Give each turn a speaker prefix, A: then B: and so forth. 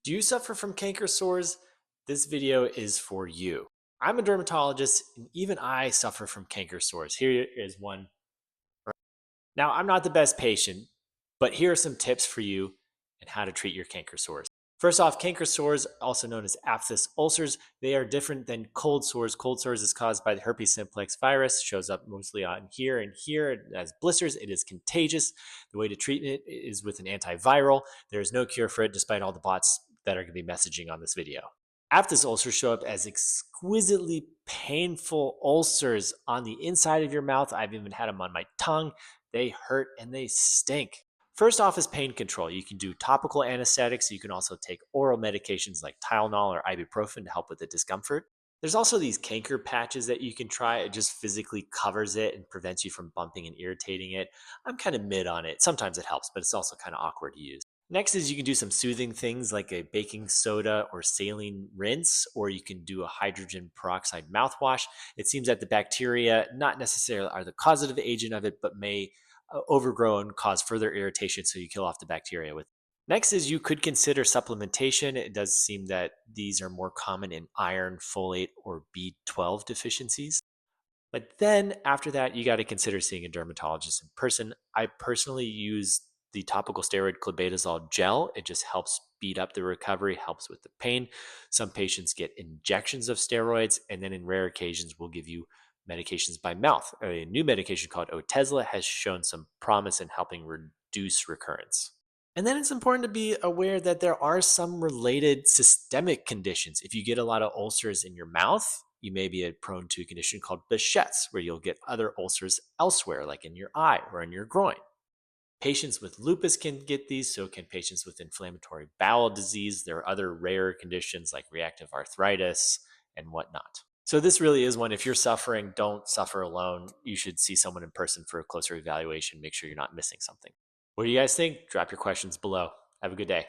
A: Do you suffer from canker sores? This video is for you. I'm a dermatologist and even I suffer from canker sores. Here is one. Now, I'm not the best patient, but here are some tips for you and how to treat your canker sores. First off, canker sores, also known as aphthous ulcers, they are different than cold sores. Cold sores is caused by the herpes simplex virus, shows up mostly on here and here as blisters. It is contagious. The way to treat it is with an antiviral. There is no cure for it, despite all the bots that are going to be messaging on this video. Aphthous ulcers show up as exquisitely painful ulcers on the inside of your mouth. I've even had them on my tongue. They hurt and they stink. First off is pain control. You can do topical anesthetics. You can also take oral medications like Tylenol or ibuprofen to help with the discomfort. There's also these canker patches that you can try. It just physically covers it and prevents you from bumping and irritating it. I'm kind of mid on it. Sometimes it helps, but it's also kind of awkward to use. Next is you can do some soothing things like a baking soda or saline rinse, or you can do a hydrogen peroxide mouthwash. It seems that the bacteria not necessarily are the causative agent of it, but may overgrow and cause further irritation, so you kill off the bacteria with. Next is you could consider supplementation. It does seem that these are more common in iron, folate, or B12 deficiencies. But then after that, you got to consider seeing a dermatologist in person. I personally use the topical steroid clobetasol gel. It just helps speed up the recovery, helps with the pain. Some patients get injections of steroids, and then in rare occasions, we'll give you medications by mouth. A new medication called Otezla has shown some promise in helping reduce recurrence. And then it's important to be aware that there are some related systemic conditions. If you get a lot of ulcers in your mouth, you may be prone to a condition called Behçet's, where you'll get other ulcers elsewhere, like in your eye or in your groin. Patients with lupus can get these, so can patients with inflammatory bowel disease. There are other rare conditions like reactive arthritis and whatnot. So this really is one, if you're suffering, don't suffer alone. You should see someone in person for a closer evaluation. Make sure you're not missing something. What do you guys think? Drop your questions below. Have a good day.